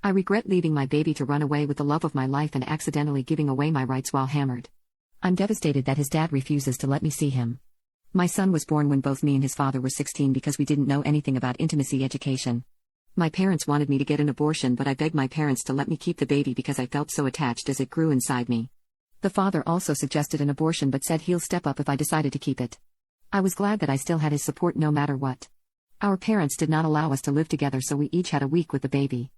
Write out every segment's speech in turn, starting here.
I regret leaving my baby to run away with the love of my life and accidentally giving away my rights while hammered. I'm devastated that his dad refuses to let me see him. My son was born when both me and his father were 16 because we didn't know anything about intimacy education. My parents wanted me to get an abortion, but I begged my parents to let me keep the baby because I felt so attached as it grew inside me. The father also suggested an abortion but said he'll step up if I decided to keep it. I was glad that I still had his support no matter what. Our parents did not allow us to live together, so we each had a week with the baby.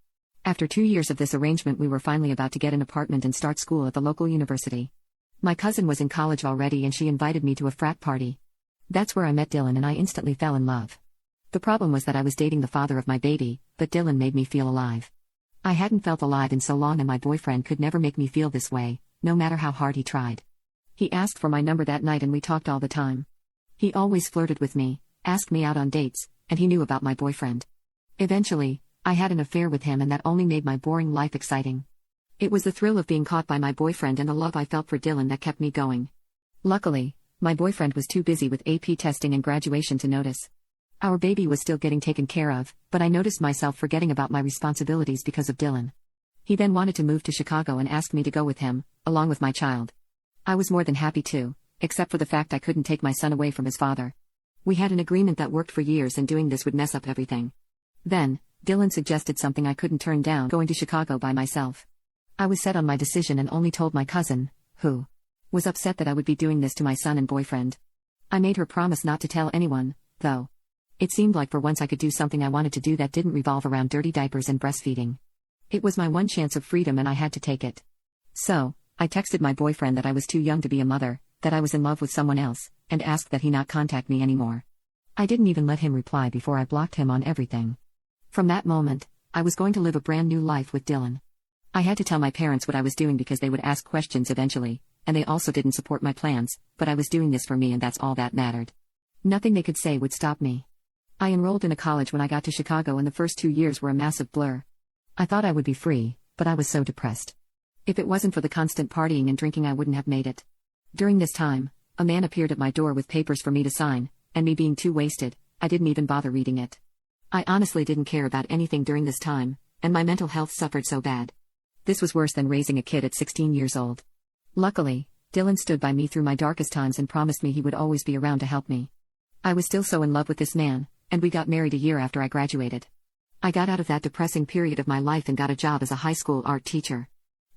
After 2 years of this arrangement, we were finally about to get an apartment and start school at the local university. My cousin was in college already and she invited me to a frat party. That's where I met Dylan and I instantly fell in love. The problem was that I was dating the father of my baby, but Dylan made me feel alive. I hadn't felt alive in so long, and my boyfriend could never make me feel this way, no matter how hard he tried. He asked for my number that night and we talked all the time. He always flirted with me, asked me out on dates, and he knew about my boyfriend. Eventually, I had an affair with him, and that only made my boring life exciting. It was the thrill of being caught by my boyfriend and the love I felt for Dylan that kept me going. Luckily, my boyfriend was too busy with AP testing and graduation to notice. Our baby was still getting taken care of, but I noticed myself forgetting about my responsibilities because of Dylan. He then wanted to move to Chicago and asked me to go with him, along with my child. I was more than happy to, except for the fact I couldn't take my son away from his father. We had an agreement that worked for years, and doing this would mess up everything. Then, Dylan suggested something I couldn't turn down: going to Chicago by myself. I was set on my decision and only told my cousin, who was upset that I would be doing this to my son and boyfriend. I made her promise not to tell anyone, though. It seemed like for once I could do something I wanted to do that didn't revolve around dirty diapers and breastfeeding. It was my one chance of freedom and I had to take it. So, I texted my boyfriend that I was too young to be a mother, that I was in love with someone else, and asked that he not contact me anymore. I didn't even let him reply before I blocked him on everything. From that moment, I was going to live a brand new life with Dylan. I had to tell my parents what I was doing because they would ask questions eventually, and they also didn't support my plans, but I was doing this for me and that's all that mattered. Nothing they could say would stop me. I enrolled in a college when I got to Chicago, and the first 2 years were a massive blur. I thought I would be free, but I was so depressed. If it wasn't for the constant partying and drinking, I wouldn't have made it. During this time, a man appeared at my door with papers for me to sign, and me being too wasted, I didn't even bother reading it. I honestly didn't care about anything during this time, and my mental health suffered so bad. This was worse than raising a kid at 16 years old. Luckily, Dylan stood by me through my darkest times and promised me he would always be around to help me. I was still so in love with this man, and we got married a year after I graduated. I got out of that depressing period of my life and got a job as a high school art teacher.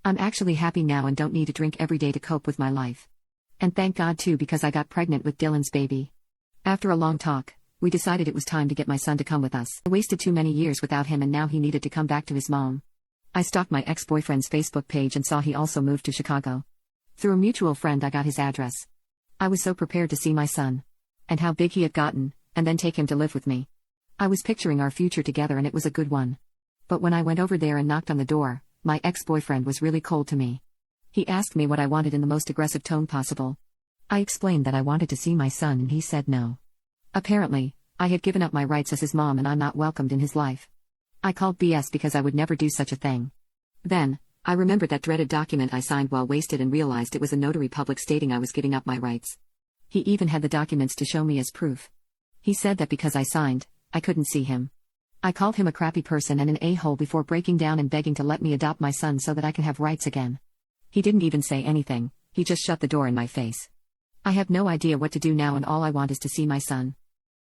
I'm actually happy now and don't need to drink every day to cope with my life. And thank God too, because I got pregnant with Dylan's baby. After a long talk, we decided it was time to get my son to come with us. I wasted too many years without him and now he needed to come back to his mom. I stalked my ex-boyfriend's Facebook page and saw he also moved to Chicago. Through a mutual friend I got his address. I was so prepared to see my son. And how big he had gotten, and then take him to live with me. I was picturing our future together and it was a good one. But when I went over there and knocked on the door, my ex-boyfriend was really cold to me. He asked me what I wanted in the most aggressive tone possible. I explained that I wanted to see my son and he said no. Apparently, I had given up my rights as his mom and I'm not welcomed in his life. I called BS because I would never do such a thing. Then, I remembered that dreaded document I signed while wasted and realized it was a notary public stating I was giving up my rights. He even had the documents to show me as proof. He said that because I signed, I couldn't see him. I called him a crappy person and an a-hole before breaking down and begging to let me adopt my son so that I can have rights again. He didn't even say anything, he just shut the door in my face. I have no idea what to do now and all I want is to see my son.